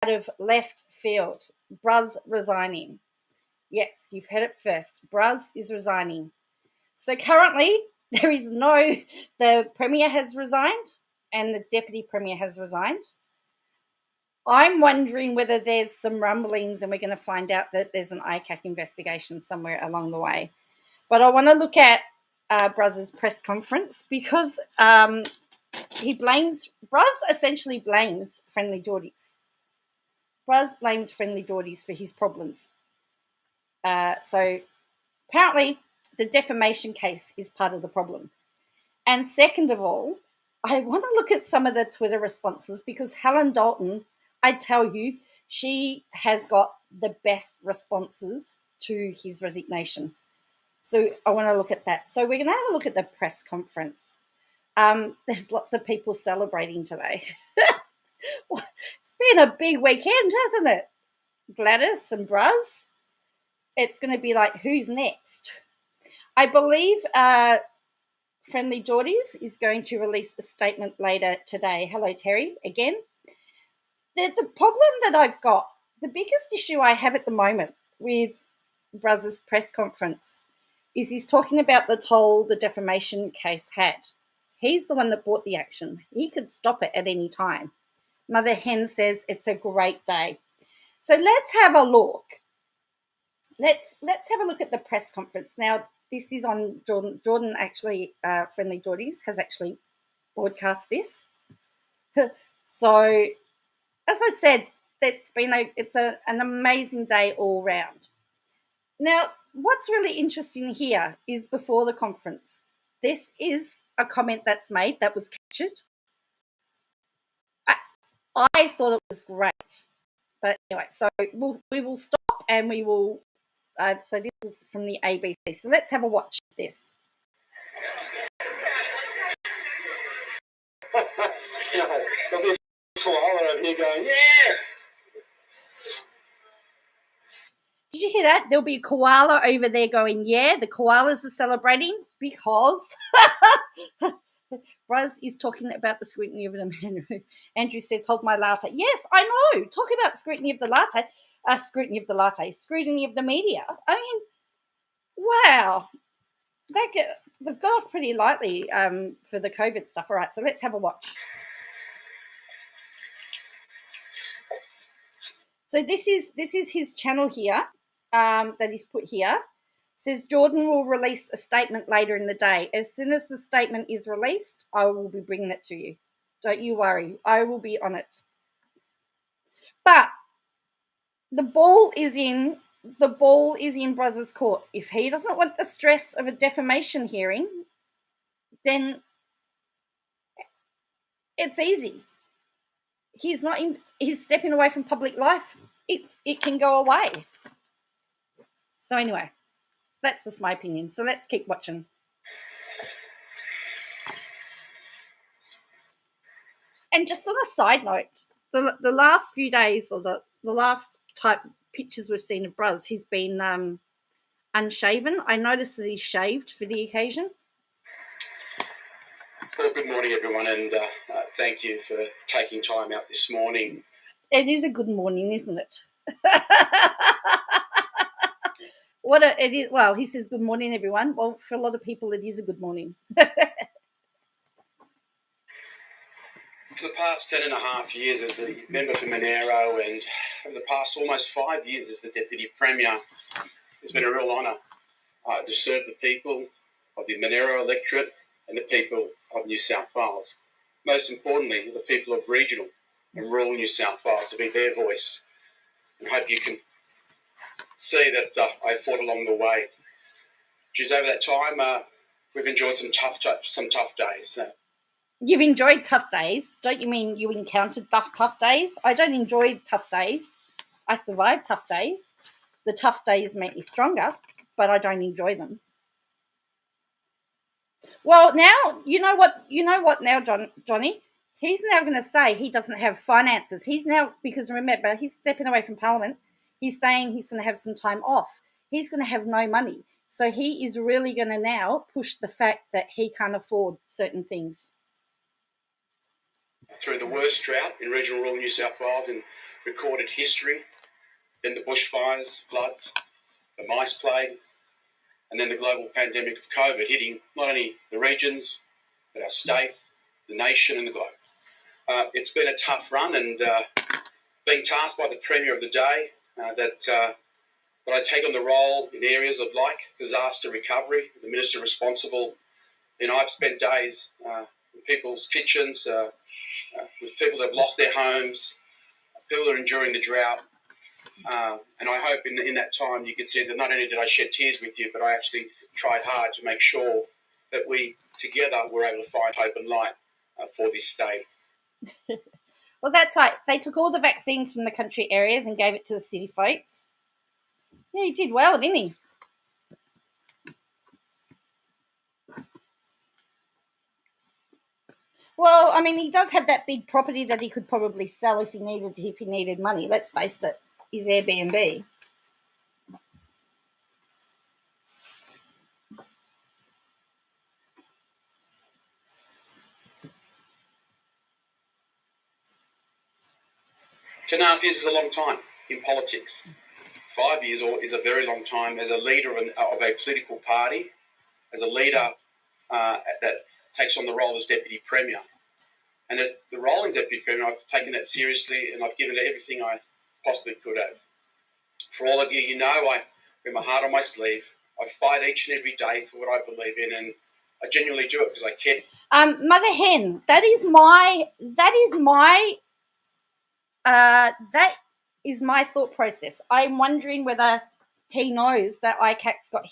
out of left field. Bruz resigning. Yes, you've heard it first. Bruz is resigning. So currently, the Premier has resigned and the Deputy Premier has resigned. I'm wondering whether there's some rumblings and we're going to find out that there's an ICAC investigation somewhere along the way. But I want to look at Bruz's press conference because Bruz essentially blames Friendly Geordies. Bruz blames Friendly Geordies for his problems. So apparently the defamation case is part of the problem. And second of all, I want to look at some of the Twitter responses because Helen Dalton, I tell you, she has got the best responses to his resignation. So I want to look at that. So we're going to have a look at the press conference. There's lots of people celebrating today. It's been a big weekend, hasn't it? Gladys and Bruz. It's going to be like, who's next? I believe Friendly Geordies is going to release a statement later today. Hello, Terry, again. The problem that I've got, the biggest issue I have at the moment with Bruz's press conference is he's talking about the toll the defamation case had. He's the one that brought the action. He could stop it at any time. Mother Hen says it's a great day. So let's have a look. Let's have a look at the press conference. Now, this is on Jordan. Jordan actually, Friendly Geordies, has actually broadcast this. So, as I said, it's an amazing day all round. Now, what's really interesting here is before the conference. This is a comment that's made that was captured. I thought it was great. But anyway, so we will stop and we will... so this was from the ABC. So let's have a watch of this. There'll be a koala over here going, yeah! Did you hear that? There'll be a koala over there going, yeah. The koalas are celebrating because Bruz is talking about the scrutiny of the man. Andrew says, hold my latte. Yes, I know. Talk about scrutiny of the latte. Scrutiny of the media. I mean, wow. They've got off pretty lightly for the COVID stuff. All right, so let's have a watch. So this is his channel here that he's put here. It says Jordan will release a statement later in the day. As soon as the statement is released, I will be bringing it to you. Don't you worry. I will be on it. But the ball is in Bruz's court. If he doesn't want the stress of a defamation hearing, then it's easy. He's stepping away from public life. It can go away. So anyway, that's just my opinion. So let's keep watching. And just on a side note, the last few days or the last type pictures we've seen of Bruz, he's been unshaven. I noticed that he's shaved for the occasion. Well, good morning, everyone, and thank you for taking time out this morning. It is a good morning, isn't it? It is. Well, he says good morning, everyone. Well, for a lot of people, it is a good morning. For the past 10.5 years as the member for Monero and over the past almost 5 years as the Deputy Premier, it's been a real honour to serve the people of the Monero electorate and the people of New South Wales. Most importantly, the people of regional and rural New South Wales, to be their voice. And I hope you can see that I fought along the way. Just over that time, we've enjoyed some tough days. You've enjoyed tough days. Don't you mean you encountered tough days? I don't enjoy tough days. I survived tough days. The tough days make me stronger, but I don't enjoy them. Well, now, you know what now, Johnny? He's now going to say he doesn't have finances. He's now, because remember, he's stepping away from Parliament. He's saying he's going to have some time off. He's going to have no money. So he is really going to now push the fact that he can't afford certain things. through the worst drought in regional rural New South Wales in recorded history, then the bushfires, floods, the mice plague, and then the global pandemic of COVID hitting not only the regions, but our state, the nation and the globe. It's been a tough run, and being tasked by the Premier of the day that I take on the role in areas of like disaster recovery, the Minister responsible. I've spent days in people's kitchens with people that have lost their homes, people that are enduring the drought. And I hope in that time you can see that not only did I shed tears with you, but I actually tried hard to make sure that we together were able to find hope and light for this state. Well, that's right. They took all the vaccines from the country areas and gave it to the city folks. Yeah, he did well, didn't he? Well, I mean, he does have that big property that he could probably sell if he needed money. Let's face it, his Airbnb. Two and a half years is a long time in politics. 5 years is a very long time as a leader of a political party, as a leader that takes on the role as Deputy Premier. And as the role in Deputy Premier, I've taken that seriously and I've given it everything I possibly could have. For all of you, you know, I wear my heart on my sleeve. I fight each and every day for what I believe in, and I genuinely do it because I care. Mother Hen, that is my thought process. I'm wondering whether he knows that ICAC's got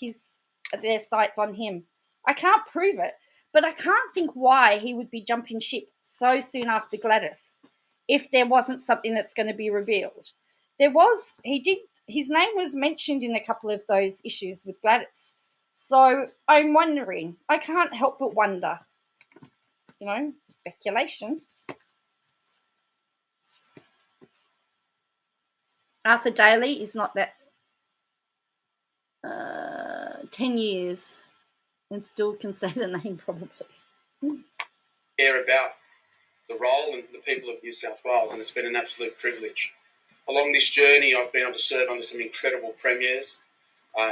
their sights on him. I can't prove it, but I can't think why he would be jumping ship so soon after Gladys if there wasn't something that's going to be revealed. His name was mentioned in a couple of those issues with Gladys. So I'm wondering, I can't help but wonder, speculation. Arthur Daly is not that 10 years and still can say the name probably. Care about the role and the people of New South Wales, and it's been an absolute privilege. Along this journey, I've been able to serve under some incredible premiers,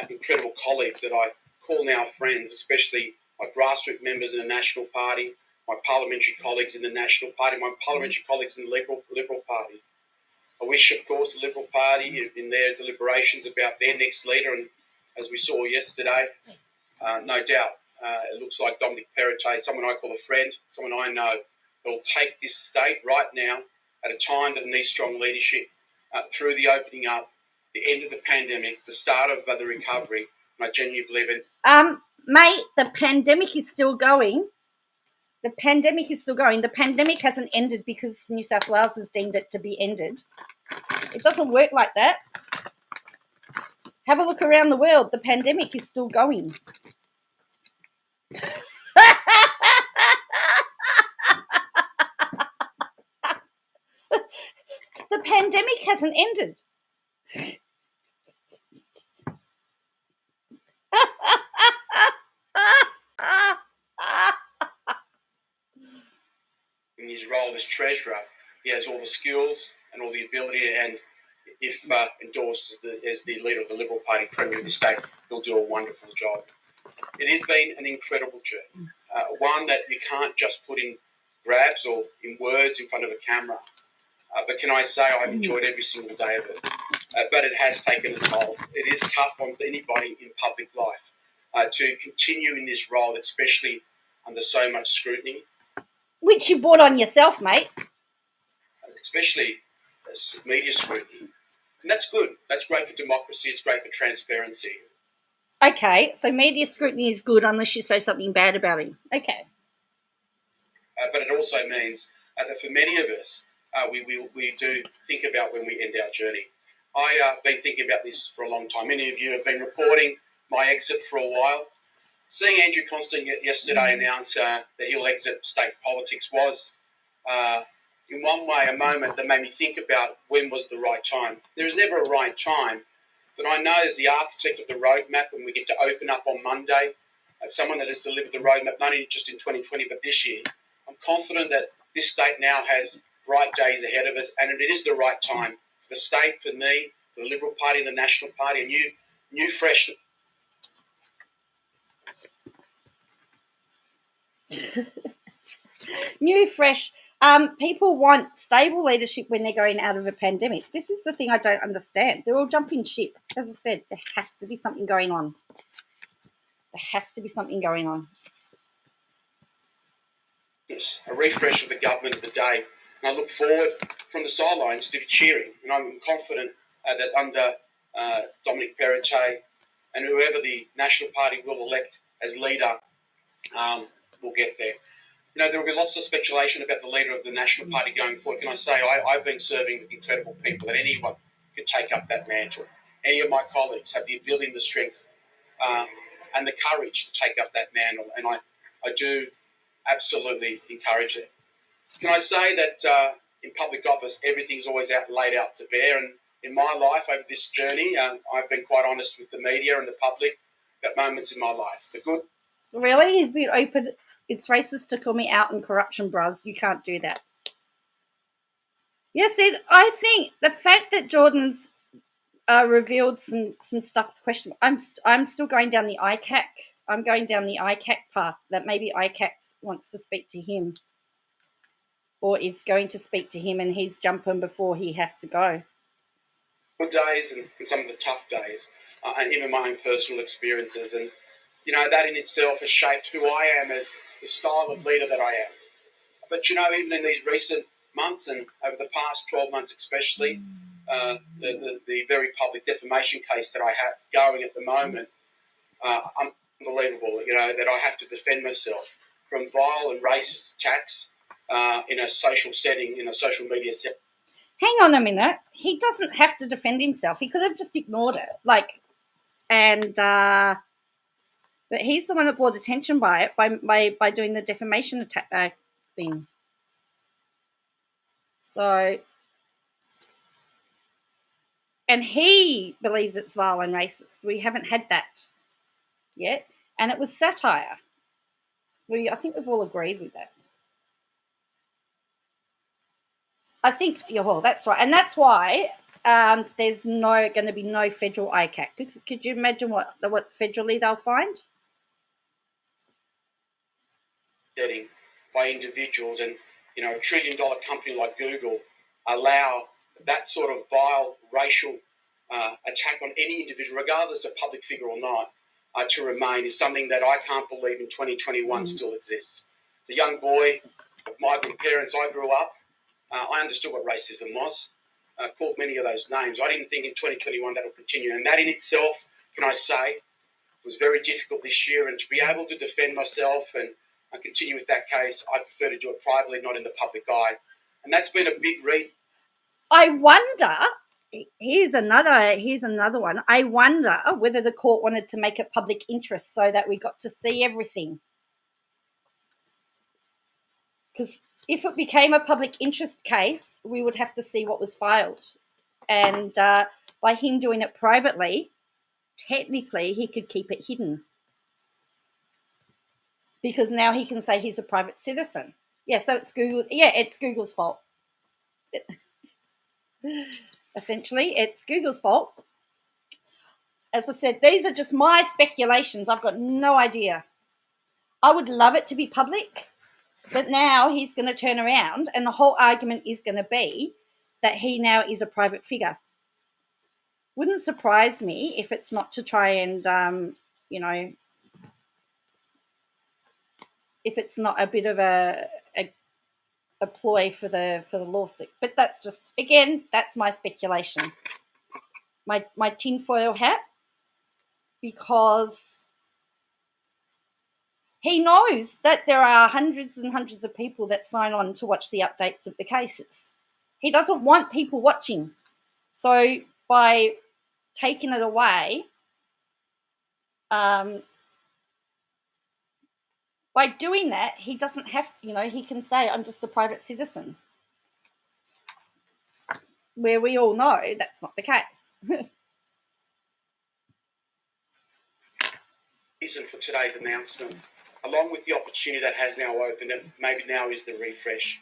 incredible colleagues that I call now friends, especially my grassroots members in the National Party, my parliamentary colleagues in the National Party, my parliamentary colleagues in the Liberal Party. I wish, of course, the Liberal Party in their deliberations about their next leader, and as we saw yesterday, no doubt, it looks like Dominic Perrottet, someone I call a friend, someone I know, that will take this state right now at a time that it needs strong leadership through the opening up, the end of the pandemic, the start of the recovery, and I genuinely believe in. Mate, the pandemic is still going. The pandemic hasn't ended because New South Wales has deemed it to be ended. It doesn't work like that. Have a look around the world. The pandemic is still going. The pandemic hasn't ended. In his role as Treasurer, he has all the skills and all the ability, and if endorsed as the leader of the Liberal Party, Premier of the state, he'll do a wonderful job. It has been an incredible journey, one that you can't just put in grabs or in words in front of a camera. But can I say I've enjoyed every single day of it. But it has taken a toll. It is tough on anybody in public life to continue in this role, especially under so much scrutiny. Which you brought on yourself, mate. Especially media scrutiny. And that's good. That's great for democracy. It's great for transparency. Okay, so media scrutiny is good unless you say something bad about him. Okay. But it also means that for many of us, we do think about when we end our journey. I've been thinking about this for a long time. Many of you have been reporting my exit for a while. Seeing Andrew Constant yesterday announce that he'll exit state politics was, in one way, a moment that made me think about when was the right time. There is never a right time, but I know as the architect of the roadmap, when we get to open up on Monday, as someone that has delivered the roadmap not only just in 2020 but this year, I'm confident that this state now has bright days ahead of us, and it is the right time for the state, for me, for the Liberal Party and the National Party, a new fresh. New, fresh. People want stable leadership when they're going out of a pandemic. This is the thing I don't understand. They're all jumping ship. As I said, there has to be something going on. There has to be something going on. A refresh of the government of the day. And I look forward from the sidelines to be cheering. And I'm confident that under Dominic Perrottet and whoever the National Party will elect as leader, we'll get there. You know, there will be lots of speculation about the leader of the National Party going forward. Can I say I've been serving with incredible people, that anyone can take up that mantle. Any of my colleagues have the ability and the strength and the courage to take up that mantle, and I do absolutely encourage it. Can I say that in public office, everything's always laid out to bear, and in my life over this journey, I've been quite honest with the media and the public about moments in my life. The good. Really? He's been open. It's racist to call me out in corruption, Bruz. You can't do that. Yes, I think the fact that Jordan's revealed some stuff to question. I'm still going down the ICAC. I'm going down the ICAC path, that maybe ICAC wants to speak to him, or is going to speak to him, and he's jumping before he has to go. Good days and some of the tough days, and even my own personal experiences, and you know that in itself has shaped who I am as the style of leader that I am. But you know, even in these recent months and over the past 12 months especially, the very public defamation case that I have going at the moment, unbelievable, you know, that I have to defend myself from vile and racist attacks in a social setting, in a social media setting. Hang on a minute. He doesn't have to defend himself. He could have just ignored it. But he's the one that brought attention by it by doing the defamation attack thing. So, and he believes it's vile and racist. We haven't had that yet, and it was satire. I think we've all agreed with that. I think, yeah, well, that's right, and that's why there's going to be no federal ICAC. Could you imagine what federally they'll find? Setting by individuals, and you know, $1 trillion company like Google allow that sort of vile racial attack on any individual, regardless of public figure or not, to remain is something that I can't believe in 2021 still exists. As a young boy of migrant parents, I grew up. I understood what racism was. Called many of those names. I didn't think in 2021 that would continue, and that in itself, can I say, was very difficult this year. And to be able to defend myself and continue with that case, I prefer to do it privately, not in the public eye. And that's been a big read. I wonder, here's another one. I wonder whether the court wanted to make it public interest so that we got to see everything. Because if it became a public interest case, we would have to see what was filed. And by him doing it privately, technically he could keep it hidden. Because now he can say he's a private citizen. Yeah, so it's Google. Yeah, it's Google's fault. Essentially, it's Google's fault. As I said, these are just my speculations. I've got no idea. I would love it to be public, but now he's going to turn around and the whole argument is going to be that he now is a private figure. Wouldn't surprise me if it's not to try and, if it's not a bit of a ploy for the lawsuit. But that's just, again, that's my speculation. My tinfoil hat, because he knows that there are hundreds and hundreds of people that sign on to watch the updates of the cases. He doesn't want people watching. So by taking it away, by doing that, he doesn't have, he can say, I'm just a private citizen. Where we all know that's not the case. Reason for today's announcement, along with the opportunity that has now opened, and maybe now is the refresh.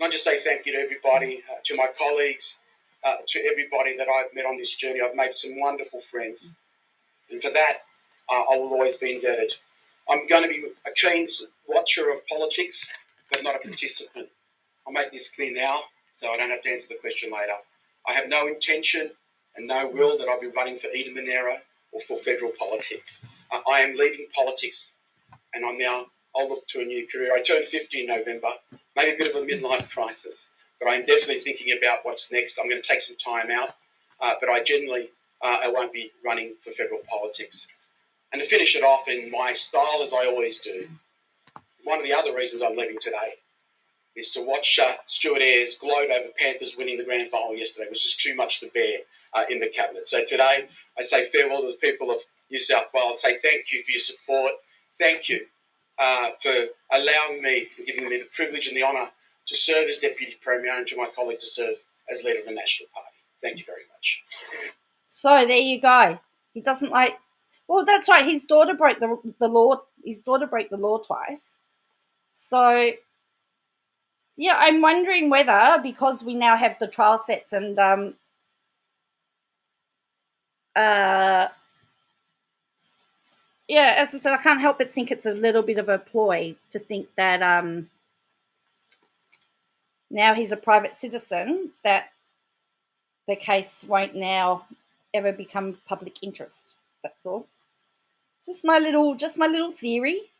And I just say thank you to everybody, to my colleagues, to everybody that I've met on this journey. I've made some wonderful friends. And for that, I will always be indebted. I'm going to be a keen watcher of politics, but not a participant. I'll make this clear now, so I don't have to answer the question later. I have no intention and no will that I'll be running for Eden Monero or for federal politics. I am leaving politics, and I'll look to a new career. I turned 50 in November, maybe a bit of a midlife crisis, but I'm definitely thinking about what's next. I'm going to take some time out, but I won't be running for federal politics. And to finish it off in my style, as I always do, one of the other reasons I'm leaving today is to watch Stuart Ayres gloat over Panthers winning the grand final yesterday. It was just too much to bear in the cabinet. So today, I say farewell to the people of New South Wales. I say thank you for your support. Thank you for allowing me and giving me the privilege and the honour to serve as Deputy Premier, and to my colleague to serve as leader of the National Party. Thank you very much. So there you go. He doesn't like. Well, that's right. His daughter broke the law. His daughter broke the law twice. So yeah, I'm wondering whether, because we now have the trial sets and yeah, as I said, I can't help but think it's a little bit of a ploy to think that now he's a private citizen, that the case won't now ever become public interest. That's all. Just my little theory.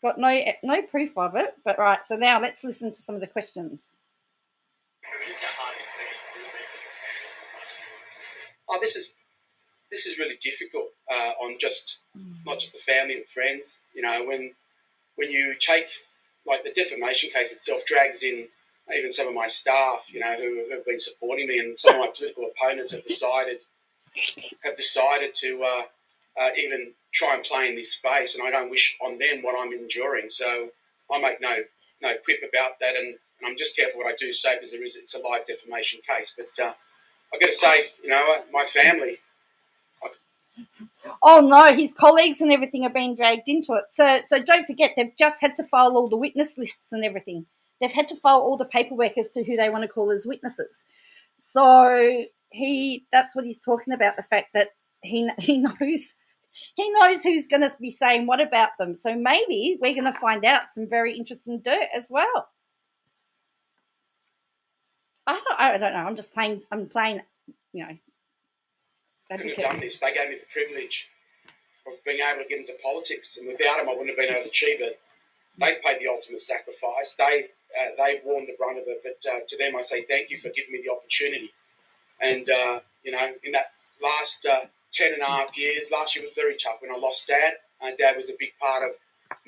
Got no proof of it, but right. So now let's listen to some of the questions. Oh, this is really difficult on not just the family but friends. You know, when you take, like, the defamation case itself drags in even some of my staff, you know, who have been supporting me, and some of my political opponents have decided to even try and play in this space, and I don't wish on them what I'm enduring. So I make no quip about that, and I'm just careful what I do say, because it's a live defamation case. But I've got to say, you know, my family. Oh no, his colleagues and everything are being dragged into it. So don't forget, they've just had to file all the witness lists and everything. They've had to file all the paperwork as to who they want to call as witnesses. So that's what he's talking about, the fact that he knows who's going to be saying what about them. So maybe we're going to find out some very interesting dirt as well. I don't know. I'm playing, you know. Couldn't have done this. They gave me the privilege of being able to get into politics, and without them, I wouldn't have been able to achieve it. They've paid the ultimate sacrifice. They've worn the brunt of it, but to them, I say thank you for giving me the opportunity. And you know, in that last 10 and a half years, last year was very tough when I lost Dad. Dad was a big part of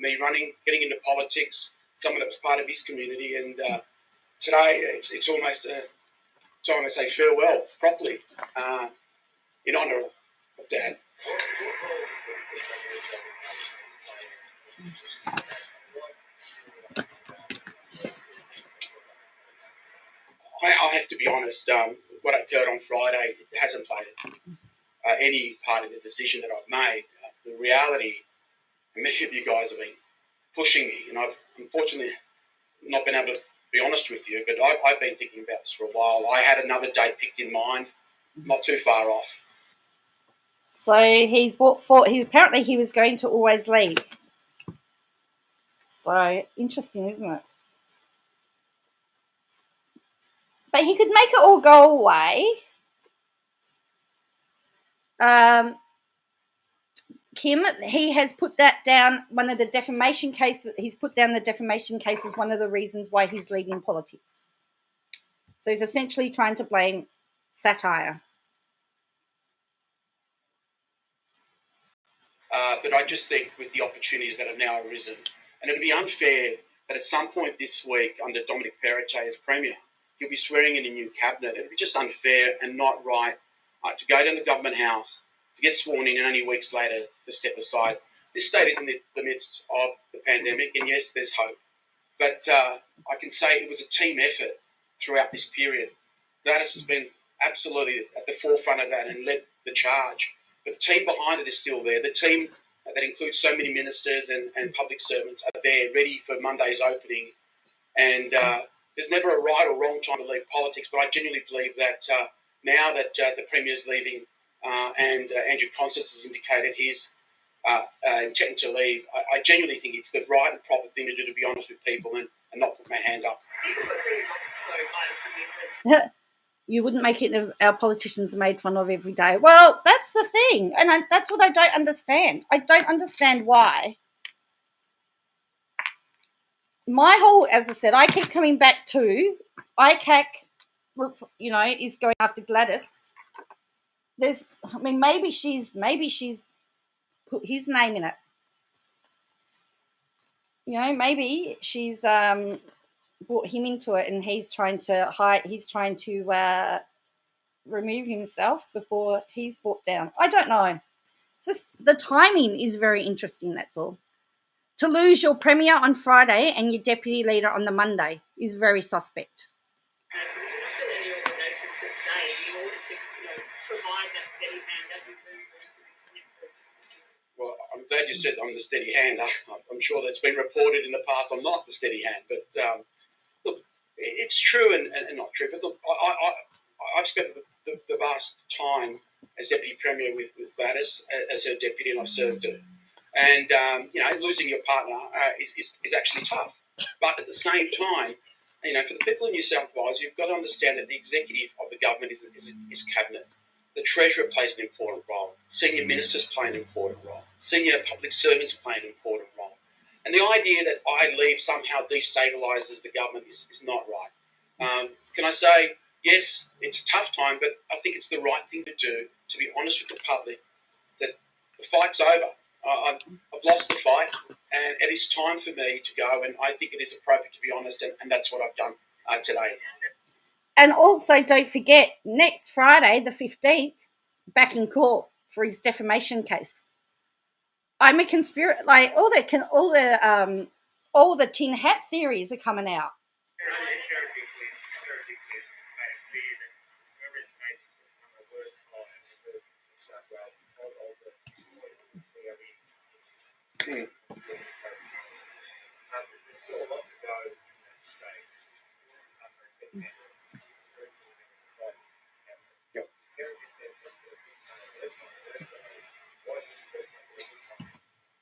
me getting into politics. Someone that was part of his community, and today it's almost time to say farewell properly. In honour of Dad. I have to be honest, what occurred on Friday hasn't played any part in the decision that I've made. The reality, and many of you guys have been pushing me, and I've unfortunately not been able to be honest with you, but I've been thinking about this for a while. I had another date picked in mind, not too far off. So he apparently he was going to always leave. So interesting, isn't it? But he could make it all go away. Kim, he has put that down. One of the defamation cases, he's put down the defamation case as one of the reasons why he's leaving politics. So he's essentially trying to blame satire. But I just think with the opportunities that have now arisen, and it would be unfair that at some point this week, under Dominic Perrottet as Premier, he'll be swearing in a new cabinet. It would be just unfair and not right to go down to Government House, to get sworn in, and only weeks later to step aside. This state is in the midst of the pandemic, and yes, there's hope. But I can say it was a team effort throughout this period. Gladys has been absolutely at the forefront of that and led the charge. But the team behind it is still there. The team that includes so many ministers and public servants are there, ready for Monday's opening. And there's never a right or wrong time to leave politics, but I genuinely believe that now that the Premier's leaving and Andrew Constance has indicated his intent to leave, I genuinely think it's the right and proper thing to do, to be honest with people, and not put my hand up. You wouldn't make it our politicians are made fun of every day. Well, that's the thing, and that's what I don't understand. I don't understand why. My whole, as I said, I keep coming back to ICAC looks, is going after Gladys. Maybe she's put his name in it. Maybe she's brought him into it, and he's trying to hide. He's trying to remove himself before he's brought down. I don't know. It's just the timing is very interesting. That's all. To lose your Premier on Friday and your Deputy Leader on the Monday is very suspect. Well, I'm glad you said I'm the steady hand. I'm sure that's been reported in the past. I'm not the steady hand, but look, it's true and not true. But look, I've spent the vast time as Deputy Premier with Gladys as her deputy, and I've served her. And losing your partner is actually tough. But at the same time, for the people in New South Wales, you've got to understand that the executive of the government is cabinet. The Treasurer plays an important role. Senior ministers play an important role. Senior public servants play an important role. And the idea that I leave somehow destabilises the government is not right. Can I say, yes, it's a tough time, but I think it's the right thing to do, to be honest with the public, that the fight's over. I've lost the fight, and it is time for me to go, and I think it is appropriate to be honest, and that's what I've done today. And also, don't forget, next Friday, the 15th, back in court for his defamation case. I'm a conspiracy. Like all the tin hat theories are coming out.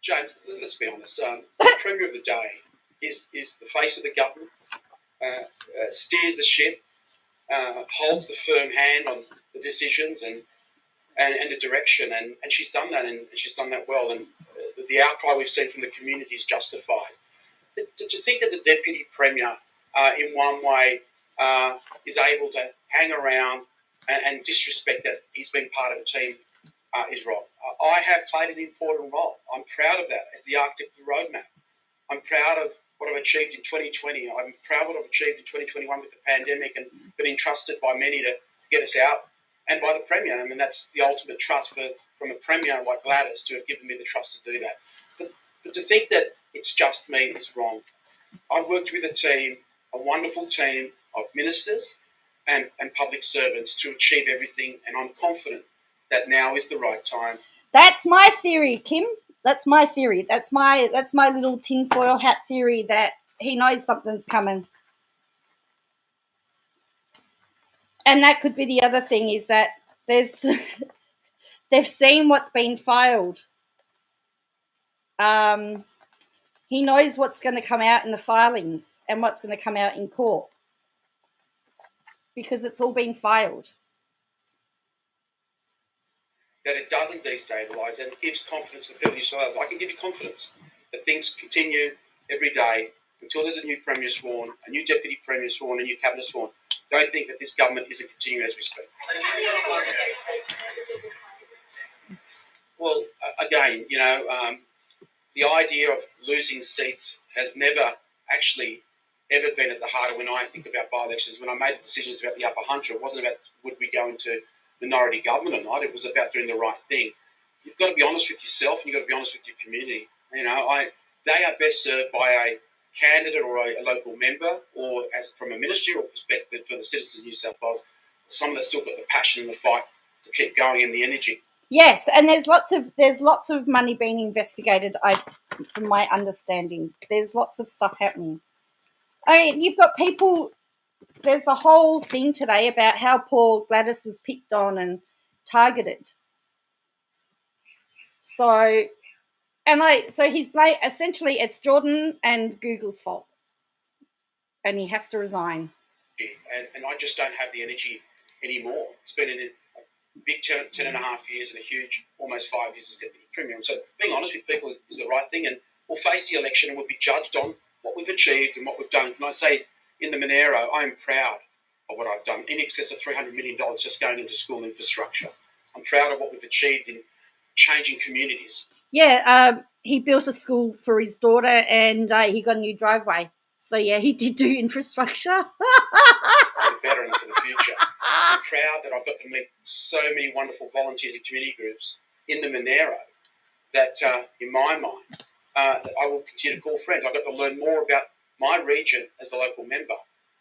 James, let's be honest. The Premier of the day is the face of the government, steers the ship, holds the firm hand on the decisions and the direction, and she's done that, and she's done that well. And the outcry we've seen from the community is justified. To think that the Deputy Premier, in one way, is able to hang around and disrespect that he's been part of a team is wrong. I have played an important role. I'm proud of that as the architect of the roadmap. I'm proud of what I've achieved in 2020. I'm proud of what I've achieved in 2021 with the pandemic, and been entrusted by many to get us out, and by the Premier. I mean, that's the ultimate trust from a Premier like Gladys to have given me the trust to do that. But to think that it's just me is wrong. I've worked with a wonderful team of ministers and public servants to achieve everything, and I'm confident that now is the right time. That's my theory, Kim. That's my theory. That's my little tinfoil hat theory, that he knows something's coming. And that could be the other thing, is that they've seen what's been filed. He knows what's going to come out in the filings and what's going to come out in court, because it's all been filed. That it doesn't destabilise, and it gives confidence to the people of New South Wales. I can give you confidence that things continue every day until there's a new Premier sworn, a new Deputy Premier sworn, a new Cabinet sworn. Don't think that this government isn't continuing as we speak. Well, again, the idea of losing seats has never actually ever been at the heart of when I think about by-elections. When I made the decisions about the upper hunter, it wasn't about would we go into minority government or not. It was about doing the right thing. You've got to be honest with yourself, and you've got to be honest with your community. They are best served by a candidate or a local member, or as from a ministerial perspective for the citizens of New South Wales, someone that's still got the passion and the fight to keep going and the energy. Yes, and there's lots of money being investigated. From my understanding, there's lots of stuff happening. I mean, you've got people there's a whole thing today about how poor Gladys was picked on and targeted. So he's essentially it's Jordan and Google's fault, and he has to resign. And I just don't have the energy anymore. It's been a big 10 and a half years and a huge almost 5 years as Deputy Premier. So being honest with people is the right thing, and we'll face the election and we'll be judged on what we've achieved and what we've done. Can I say, in the Monero, I am proud of what I've done. In excess of $300 million just going into school infrastructure. I'm proud of what we've achieved in changing communities. Yeah, he built a school for his daughter, and he got a new driveway. So, yeah, he did do infrastructure. For the better and for the future. I'm proud that I've got to meet so many wonderful volunteers and community groups in the Monero that, in my mind, I will continue to call friends. I've got to learn more about my region as the local member.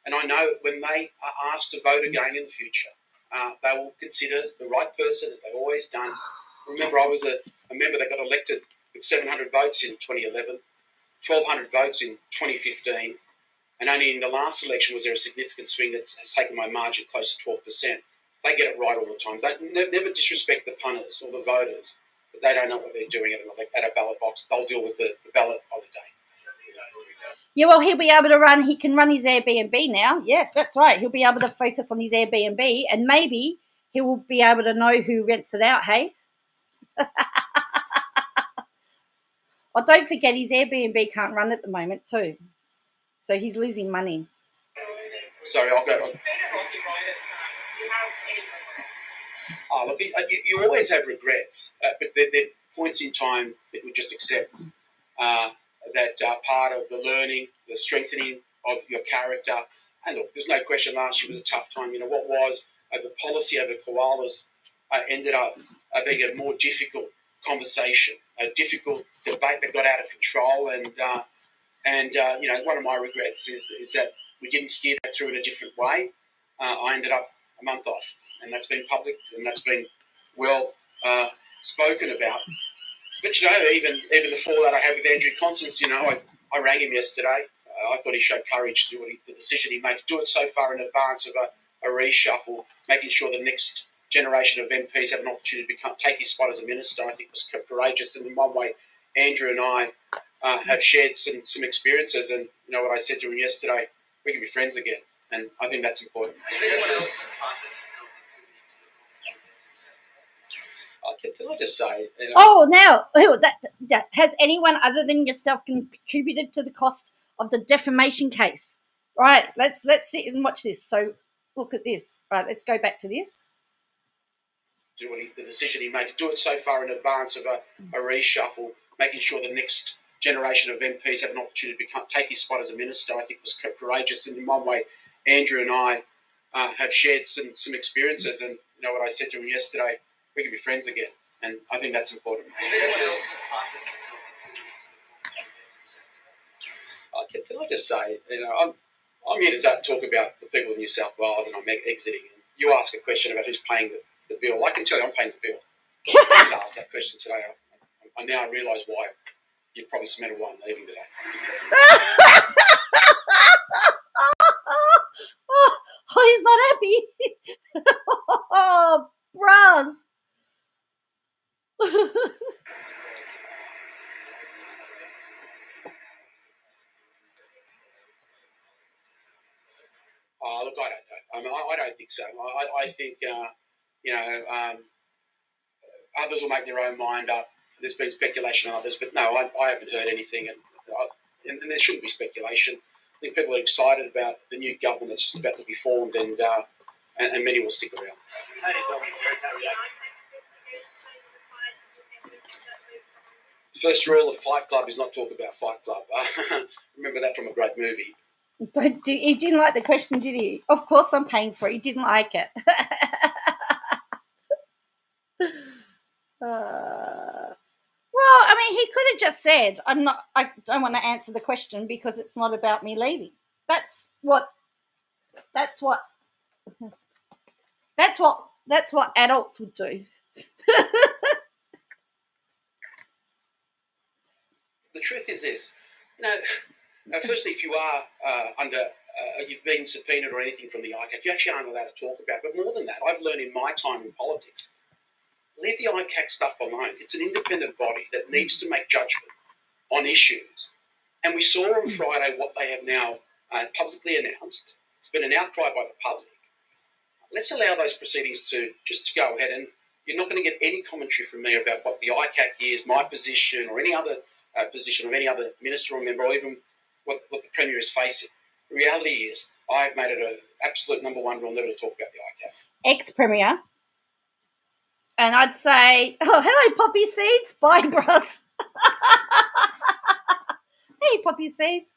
And I know when they are asked to vote again in the future, they will consider the right person, as they've always done. Remember, I was a member that got elected with 700 votes in 2011, 1,200 votes in 2015, and only in the last election was there a significant swing that has taken my margin close to 12%. They get it right all the time. They never disrespect the punters or the voters, but they don't know what they're doing at a ballot box. They'll deal with the ballot of the day. Yeah, well, he'll be able to he can run his Airbnb now. Yes, that's right. He'll be able to focus on his Airbnb, and maybe he will be able to know who rents it out, hey? Oh, don't forget his Airbnb can't run at the moment too. So he's losing money. Sorry, I'll go. Oh, look, you always have regrets, but there are points in time that we just accept that are part of the learning, the strengthening of your character. And look, there's no question last year was a tough time. You know, what was over policy over koalas ended up being a more difficult conversation, a difficult debate that got out of control. And you know, one of my regrets is that we didn't steer that through in a different way. I ended up a month off, and that's been public, and that's been well spoken about. But you know, even the fallout I had with Andrew Constance, you know, I rang him yesterday. I thought he showed courage to do the decision he made to do it so far in advance of a reshuffle, making sure the next generation of MPs have an opportunity to take his spot as a minister. I think was courageous, and in one way, Andrew and I have shared some experiences. And you know what I said to him yesterday, we can be friends again, and I think that's important. Can I just say? You know, oh, now that has anyone other than yourself contributed to the cost of the defamation case? Right, let's sit and watch this. So look at this. Right, let's go back to this. The decision he made to do it so far in advance of a reshuffle, making sure the next generation of MPs have an opportunity to take his spot as a minister, I think was courageous. And in one way, Andrew and I have shared some experiences. And you know what I said to him yesterday, we can be friends again. And I think that's important. Can I just say, you know, I'm here to talk about the people of New South Wales, and I'm exiting. And you ask a question about who's paying the bill. I can tell you I'm paying the bill. I didn't ask that question today. I now realise why you probably cemented one leaving today. Oh, he's not happy. Oh, Bruz. Oh, look, I don't know. I don't think so. I think, you know, others will make their own mind up. There's been speculation on others, but no, I haven't heard anything, and there shouldn't be speculation. I think people are excited about the new government that's just about to be formed, and many will stick around. The first rule of Fight Club is not talk about Fight Club. Remember that from a great movie. He didn't like the question, did he? Of course I'm paying for it. He didn't like it. Well, I mean, he could have just said, I don't want to answer the question because it's not about me leaving. That's what adults would do. The truth is this, you know, firstly, if you are under you've been subpoenaed or anything from the ICAC, you actually aren't allowed to talk about it. But more than that, I've learned in my time in politics, leave the ICAC stuff alone. It's an independent body that needs to make judgment on issues. And we saw on Friday what they have now publicly announced. It's been an outcry by the public. Let's allow those proceedings to go ahead, and you're not going to get any commentary from me about what the ICAC is, my position, or any other position of any other minister or member, or even what the Premier is facing. The reality is, I've made it an absolute number one rule never to talk about the ICAC. Ex-Premier. And I'd say, oh, hello, Poppy Seeds. Bye, Bruz. Hey, Poppy Seeds.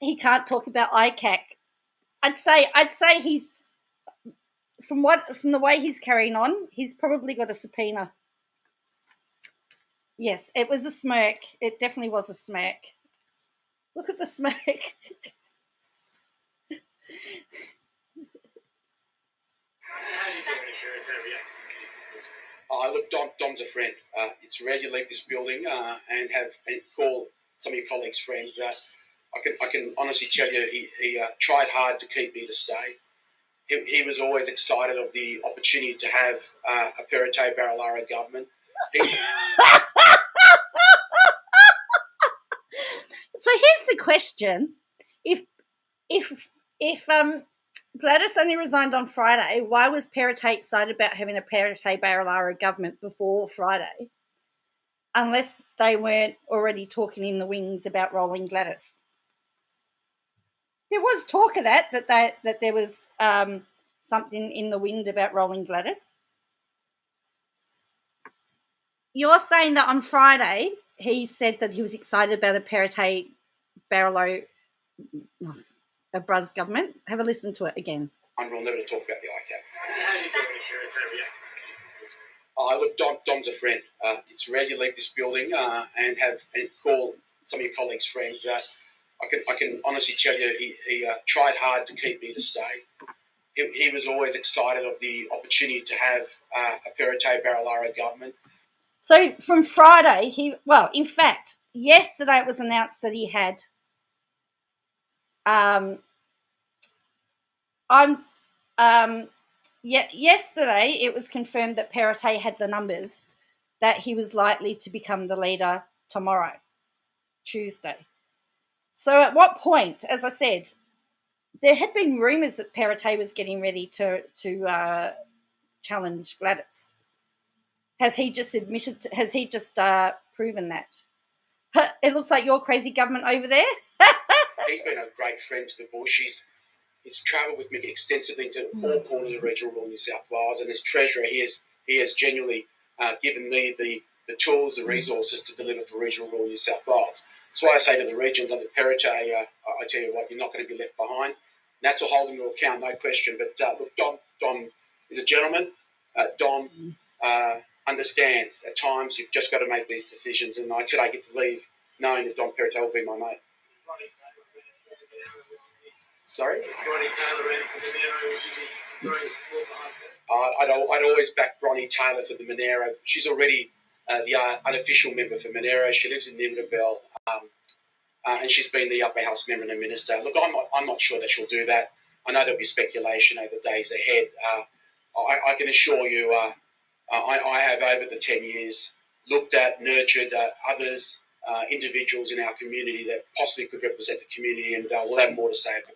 He can't talk about ICAC. I'd say he's from the way he's carrying on, he's probably got a subpoena. Yes, it was a smirk. It definitely was a smirk. Look at the smirk. Look, Dom's a friend. It's rare you leave this building and call some of your colleagues friends. I can honestly tell you he tried hard to keep me to stay. He was always excited of the opportunity to have a Perrottet Barilaro government. So here's the question: If Gladys only resigned on Friday, why was Perrottet excited about having a Perrottet Barilaro government before Friday? Unless they weren't already talking in the wings about rolling Gladys. There was talk of that there was something in the wind about rolling Gladys. You're saying that on Friday he said that he was excited about a Perrottet Barilaro a Bruz government. Have a listen to it again. Unreal never to talk about the ICAC. Look, Dom's a friend. It's rare you leave this building and call some of your colleagues friends. I can honestly tell you he tried hard to keep me to stay. He was always excited of the opportunity to have a Perrottet Barilaro government. So from Friday, in fact, yesterday it was announced that he had yesterday it was confirmed that Perrottet had the numbers that he was likely to become the leader tomorrow, Tuesday. So at what point, as I said, there had been rumours that Perrottet was getting ready to challenge Gladys. Has he just proven that? It looks like your crazy government over there. He's been a great friend to the bush. He's travelled with me extensively to all corners of regional rural New South Wales, and as Treasurer, he has genuinely given me the tools, the resources to deliver for regional rural New South Wales. That's why I say to the regions under Perrottet, I tell you what, you're not going to be left behind. And that's all holding to account, no question. But look, Dom is a gentleman. Dom understands at times you've just got to make these decisions, and I today get to leave knowing that Dom Perrottet will be my mate. Sorry? I'd always back Bronnie Taylor for the Monero. She's already the unofficial member for Monero. She lives in Nimrabel, and she's been the upper house member and a minister. Look, I'm not sure that she'll do that. I know there'll be speculation over the days ahead. I can assure you, I have over the 10 years looked at, nurtured others, individuals in our community that possibly could represent the community, and we'll have more to say about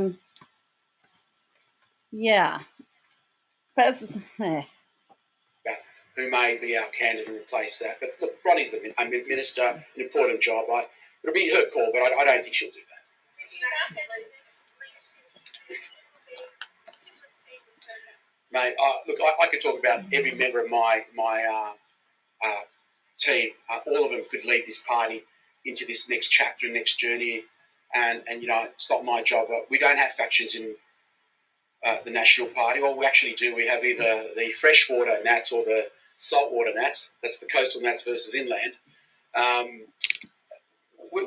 it. Yeah. That's, who may be our candidate to replace that. But look, Bronnie's the minister, an important job. It'll be her call, but I don't think she'll do that. Mate, look, I could talk about every member of my team. All of them could lead this party into this next chapter, next journey. And you know, it's not my job. We don't have factions in the National Party. Well, we actually do. We have either the freshwater Nats or the saltwater Nats. That's the coastal Nats versus inland. We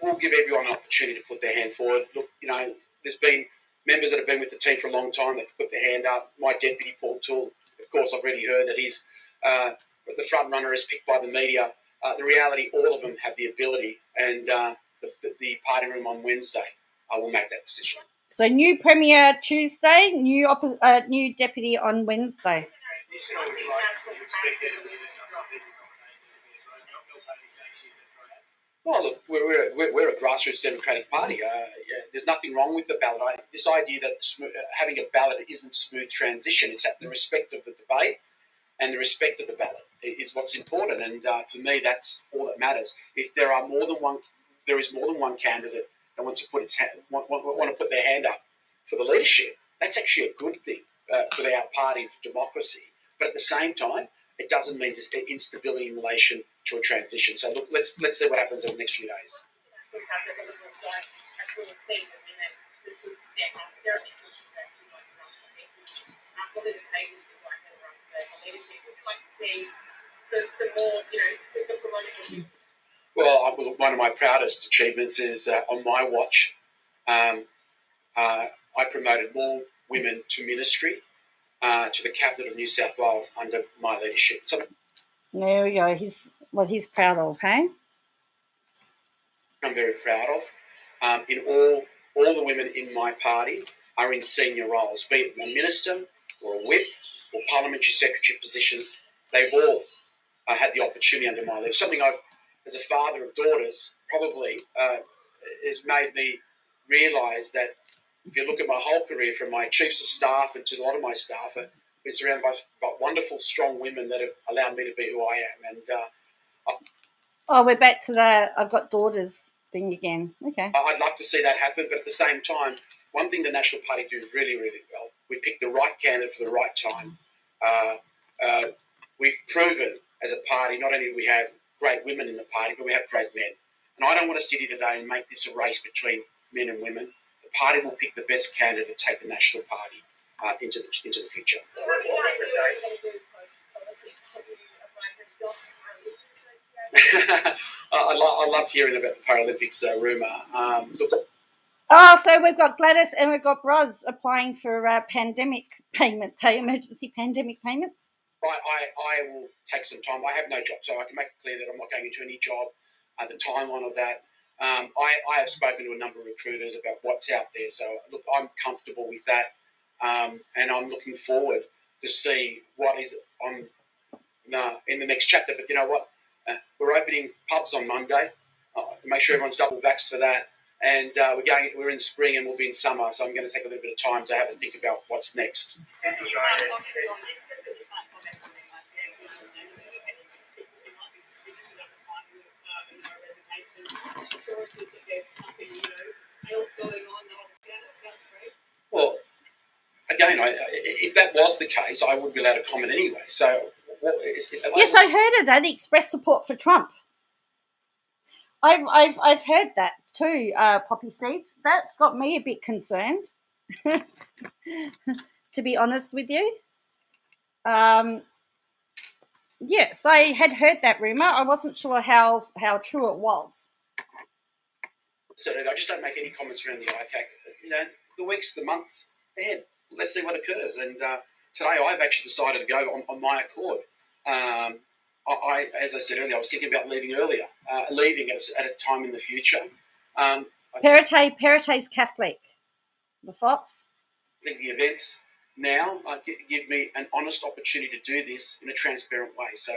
will give everyone an opportunity to put their hand forward. Look, you know, there's been members that have been with the team for a long time that put their hand up. My deputy, Paul Toole, of course, I've already heard that he's the front runner is picked by the media. the reality, all of them have the ability, and the party room on Wednesday will make that decision. So new Premier Tuesday, new Deputy on Wednesday. Well, look, we're a grassroots democratic party. There's nothing wrong with the ballot. This idea that having a ballot isn't smooth transition. It's at the respect of the debate and the respect of the ballot is what's important. And for me, that's all that matters. If there is more than one candidate that wants to want to put their hand up for the leadership, that's actually a good thing for our party, for democracy. But at the same time, it doesn't mean just instability in relation to a transition. So look, let's see what happens over the next few days. Well, one of my proudest achievements is on my watch, I promoted more women to ministry, to the Cabinet of New South Wales under my leadership. So there we go. He's proud of, hey? I'm very proud of. In all the women in my party are in senior roles, be it a minister or a whip or parliamentary secretary positions. They've all had the opportunity under my leadership. Something I've, as a father of daughters, probably has made me realise that if you look at my whole career, from my chiefs of staff and to a lot of my staff, we're surrounded by wonderful, strong women that have allowed me to be who I am. And we're back to the I've got daughters thing again. Okay. I'd love to see that happen, but at the same time, one thing the National Party do really, really well, we pick the right candidate for the right time. We've proven as a party, not only do we have great women in the party, but we have great men. And I don't want to sit here today and make this a race between men and women. The party will pick the best candidate to take the National Party into the future. I loved hearing about the Paralympics rumour. So we've got Gladys and we've got Bruz applying for pandemic payments, emergency pandemic payments. I will take some time. I have no job, so I can make it clear that I'm not going into any job. The timeline of that. I have spoken to a number of recruiters about what's out there, so look, I'm comfortable with that, and I'm looking forward to see what is on in the next chapter. But you know what? We're opening pubs on Monday. Make sure everyone's double vaxxed for that. And we're in spring and we'll be in summer, so I'm going to take a little bit of time to have a think about what's next. Well, again, if that was the case, I wouldn't be allowed to comment anyway. So, yes, I heard of that. He expressed support for Trump. I've heard that too. Poppy seeds. That's got me a bit concerned, to be honest with you. Yes, I had heard that rumor. I wasn't sure how true it was. So I just don't make any comments around the ICAC. You know, the weeks, the months ahead. Let's see what occurs. And today I've actually decided to go on my accord. As I said earlier, I was thinking about leaving earlier, leaving at a time in the future. Perete's Catholic. The Fox. I think the events now give me an honest opportunity to do this in a transparent way. So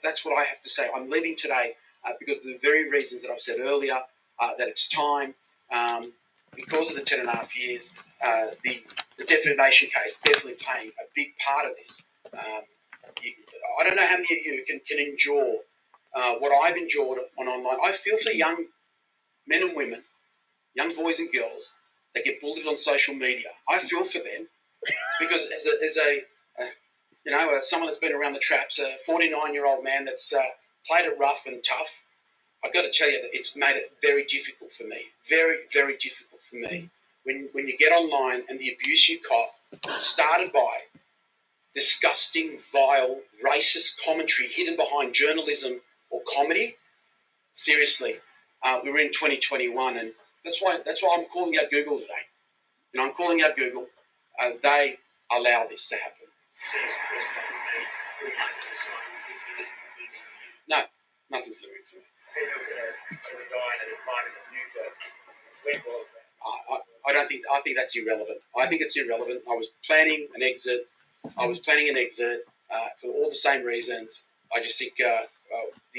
that's what I have to say. I'm leaving today because of the very reasons that I've said earlier, that it's time. Because of the 10.5 years, the defamation case definitely playing a big part of this. I don't know how many of you can endure what I've endured on online. I feel for young men and women, young boys and girls that get bullied on social media. I feel for them because as someone that's been around the traps, a 49-year-old man that's played it rough and tough, I've got to tell you that it's made it very difficult for me. Very, very difficult for me. When you get online and the abuse you cop started by disgusting, vile, racist commentary hidden behind journalism or comedy. Seriously, we were in 2021, and that's why I'm calling out Google today. And I'm calling out Google. They allow this to happen. No, Nothing's looming for me. I think that's irrelevant. I think it's irrelevant. I was planning an exit for all the same reasons. I just think the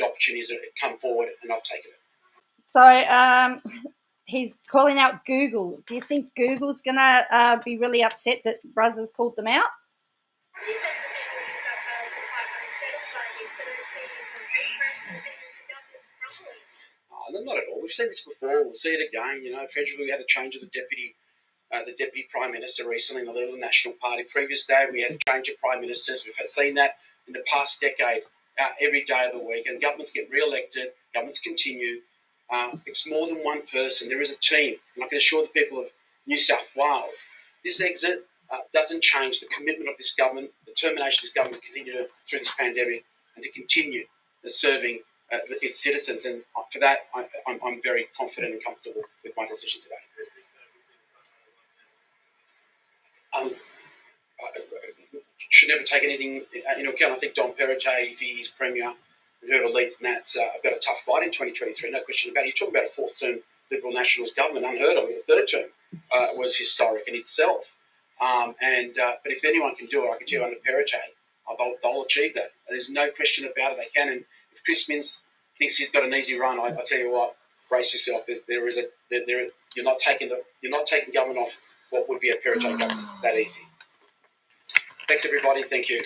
opportunities have come forward and I've taken it. So he's calling out Google. Do you think Google's going to be really upset that Bruz has called them out? Not at all. We've seen this before. We'll see it again. Federally we had a change of the deputy Prime Minister recently in the Liberal National Party. Previous day we had a change of Prime Ministers. We've seen that in the past decade every day of the week. And governments get re-elected. Governments continue. It's more than one person. There is a team. And I can assure the people of New South Wales, this exit doesn't change the commitment of this government, the determination of this government to continue through this pandemic and to continue serving its citizens. And for that, I'm very confident and comfortable with my decision today. Should never take anything into account. I think Don Perrottet, if he is Premier, and whoever leads Nats, have got a tough fight in 2023, no question about it. You're talking about a fourth-term Liberal Nationals government, unheard of. The third term was historic in itself. But if anyone can do it, I can do it under Perrottet. They'll achieve that. There's no question about it. They can. And if Chris Minns thinks he's got an easy run, I tell you what, brace yourself. You're not taking government off what would be a Perrottet government that easy. Thanks, everybody. Thank you.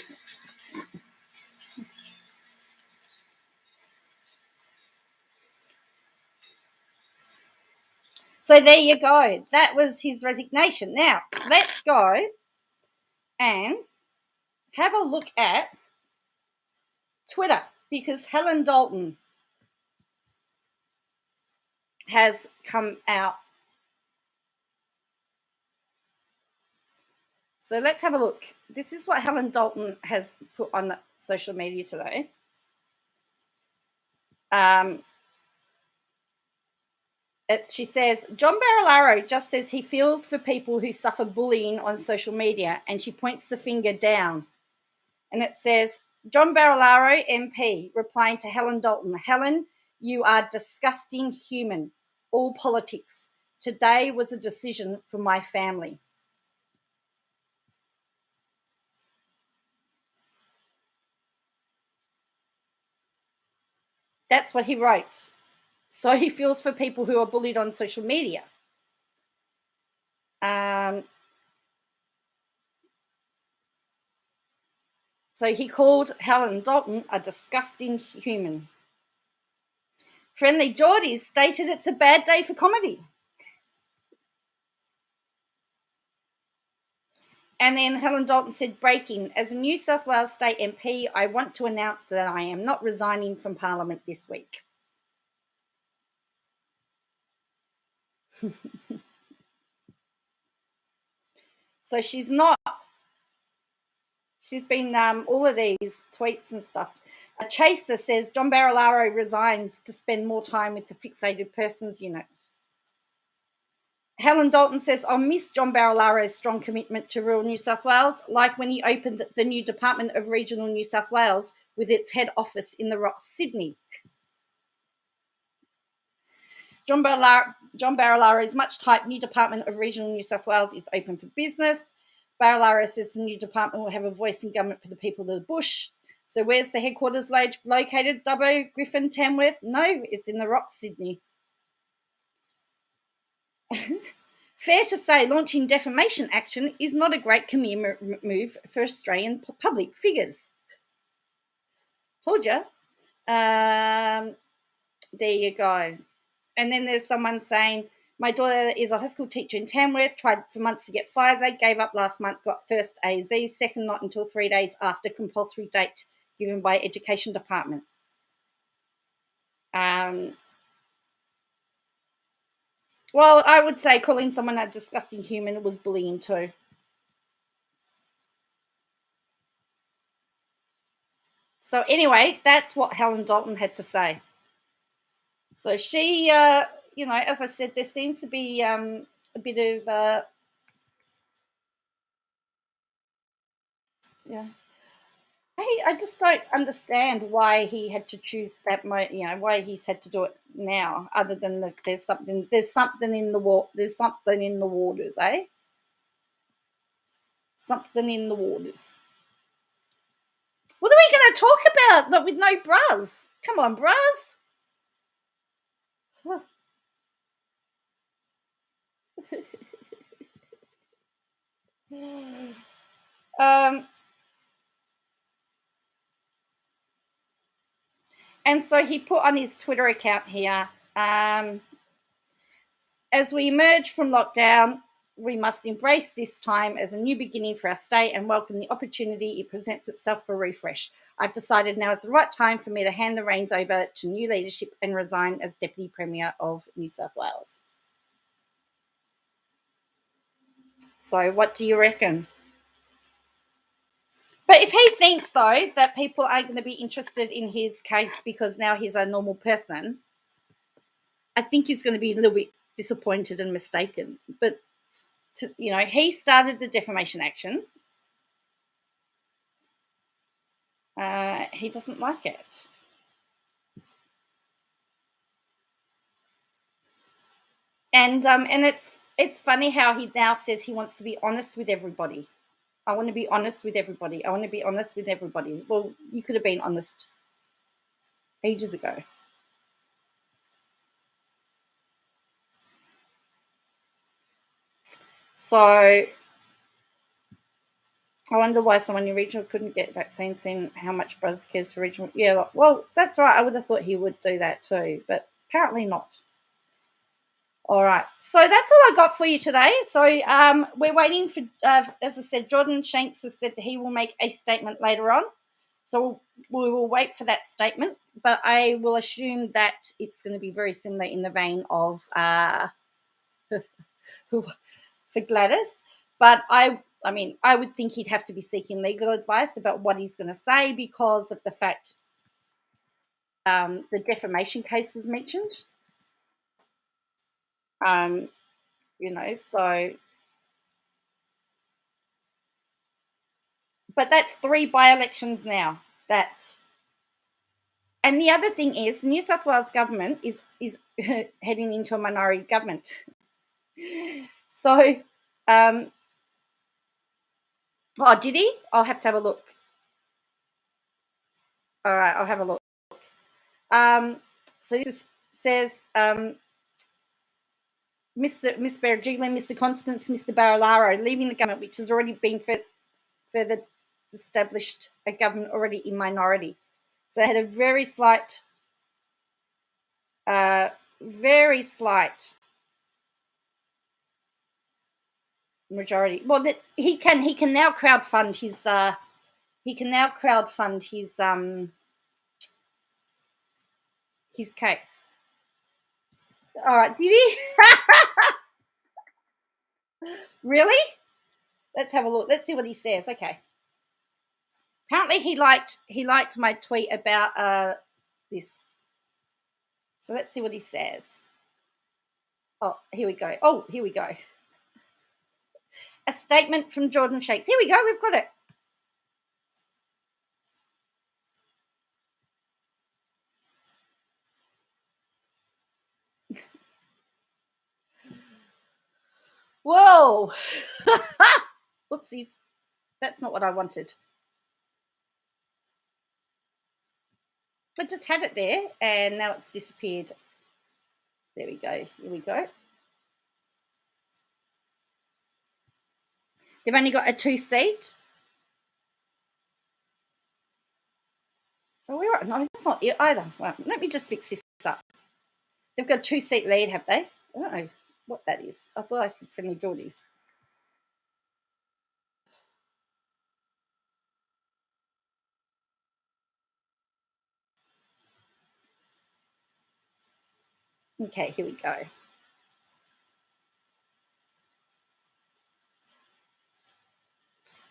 So there you go. That was his resignation. Now, let's go and have a look at Twitter, because Helen Dalton has come out. So let's have a look. This is what Helen Dalton has put on the social media today. She says, John Barilaro just says he feels for people who suffer bullying on social media, and she points the finger down. And it says, John Barilaro, MP, replying to Helen Dalton, Helen, you are disgusting human. All politics. Today was a decision for my family. That's what he wrote. So he feels for people who are bullied on social media. So he called Helen Dalton a disgusting human. Friendly Geordies stated it's a bad day for comedy. And then Helen Dalton said, breaking, as a New South Wales State MP, I want to announce that I am not resigning from Parliament this week. So she's been all of these tweets and stuff. A chaser says John Barilaro resigns to spend more time with the fixated persons unit. Helen Dalton says, I'll miss John Barilaro's strong commitment to rural New South Wales, like when he opened the new Department of Regional New South Wales with its head office in the Rocks, Sydney. John Barilaro's much-hyped new Department of Regional New South Wales is open for business. Barilaro says the new department will have a voice in government for the people of the bush. So where's the headquarters located? Dubbo, Griffin, Tamworth? No, it's in the Rocks, Sydney. Fair to say, launching defamation action is not a great career move for Australian public figures. Told you. There you go. And then there's someone saying, my daughter is a high school teacher in Tamworth, tried for months to get Pfizer, gave up last month, got first AZ, second not until 3 days after compulsory date given by Education Department. Well, I would say calling someone a disgusting human was bullying too. So anyway, that's what Helen Dalton had to say. So she, as I said, there seems to be a bit of, I just don't understand why he had to choose that. Why he's had to do it now, other than that there's something in the waters, eh? Something in the waters. What are we going to talk about? Not with no Bruz. Come on, Bruz. And so he put on his Twitter account here, as we emerge from lockdown, we must embrace this time as a new beginning for our state and welcome the opportunity it presents itself for refresh. I've decided now is the right time for me to hand the reins over to new leadership and resign as Deputy Premier of New South Wales. So what do you reckon? But if he thinks, though, that people aren't going to be interested in his case because now he's a normal person, I think he's going to be a little bit disappointed and mistaken. But, he started the defamation action. He doesn't like it. And it's funny how he now says he wants to be honest with everybody. I want to be honest with everybody. I want to be honest with everybody. Well, you could have been honest ages ago. So I wonder why someone in regional couldn't get vaccines, seeing how much Bruz cares for regional. Yeah, well, that's right. I would have thought he would do that too, but apparently not. All right. So that's all I got for you today. So we're waiting for, as I said, Jordan Shanks has said that he will make a statement later on. So we will wait for that statement, but I will assume that it's going to be very similar in the vein of for Gladys. But I would think he'd have to be seeking legal advice about what he's going to say because of the fact the defamation case was mentioned. So. But that's 3 by-elections now. And the other thing is, the New South Wales government is heading into a minority government. So, did he? I'll have to have a look. All right, I'll have a look. So this says, Miss Berejiklian, Mr. Constance, Mr. Barilaro, leaving the government, which has already been further established a government already in minority. So they had a very slight majority. Well, he can now crowdfund his case. All right, did he? Really? Let's have a look. Let's see what he says. Okay. Apparently he liked my tweet about this. So let's see what he says. Oh, here we go. A statement from Jordan Shakes. Here we go. We've got it. Whoa. Whoopsies. That's not what I wanted. I just had it there and now it's disappeared. There we go. Here we go. They've only got a 2-seat. Oh, no, that's not it either. Well, let me just fix this up. They've got a 2-seat lead, have they? I don't know what that is. I thought I said friendly Geordies. Okay, here we go.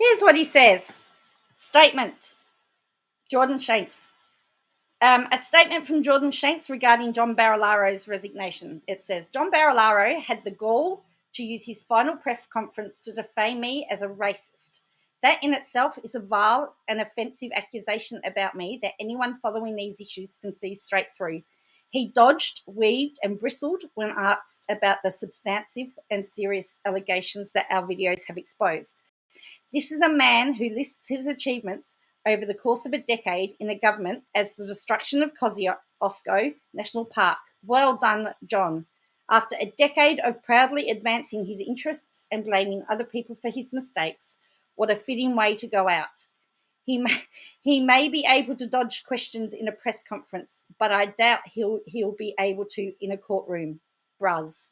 Here's what he says. Statement. Jordan Shanks. A statement from Jordan Shanks regarding John Barilaro's resignation. It says, John Barilaro had the gall to use his final press conference to defame me as a racist. That in itself is a vile and offensive accusation about me that anyone following these issues can see straight through. He dodged, weaved, and bristled when asked about the substantive and serious allegations that our videos have exposed. This is a man who lists his achievements over the course of a decade in the government as the destruction of Kosciuszko National Park. Well done, John. After a decade of proudly advancing his interests and blaming other people for his mistakes, what a fitting way to go out. He may be able to dodge questions in a press conference, but I doubt he'll be able to in a courtroom. Bruz.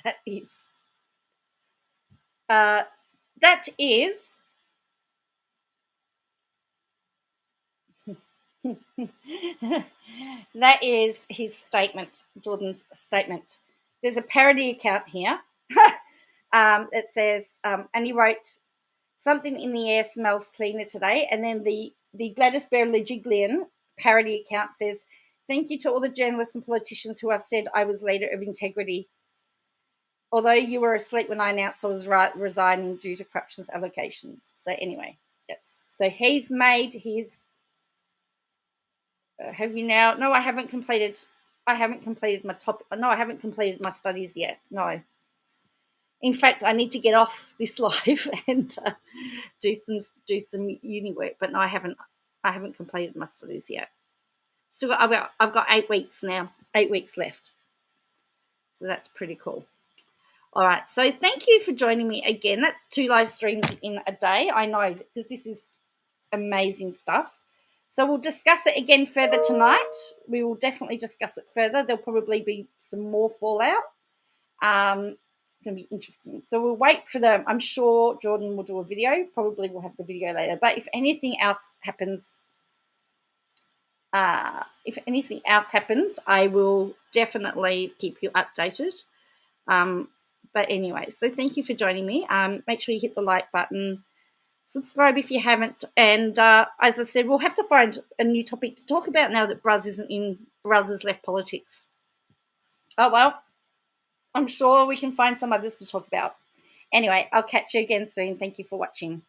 That is that is his statement, Jordan's statement. There's a parody account here. It says, and he wrote, something in the air smells cleaner today. And then the Gladys Berejiklian parody account says, thank you to all the journalists and politicians who have said I was leader of integrity. Although you were asleep when I announced I was resigning due to corruption allegations. So anyway, yes. So he's made his... have you now? No, I haven't completed my topic. No, I haven't completed my studies yet. No. In fact, I need to get off this live and do some uni work. But no, I haven't completed my studies yet. So I've got 8 weeks now. 8 weeks left. So that's pretty cool. All right. So thank you for joining me again. That's 2 live streams in a day. I know, because this is amazing stuff. So we'll discuss it again further tonight. We will definitely discuss it further. There'll probably be some more fallout. It's going to be interesting. So we'll wait for them. I'm sure Jordan will do a video. Probably we'll have the video later. But if anything else happens, I will definitely keep you updated. But anyway, so thank you for joining me. Make sure you hit the like button. Subscribe if you haven't. And as I said, we'll have to find a new topic to talk about now that Bruz has left politics. Oh, well, I'm sure we can find some others to talk about. Anyway, I'll catch you again soon. Thank you for watching.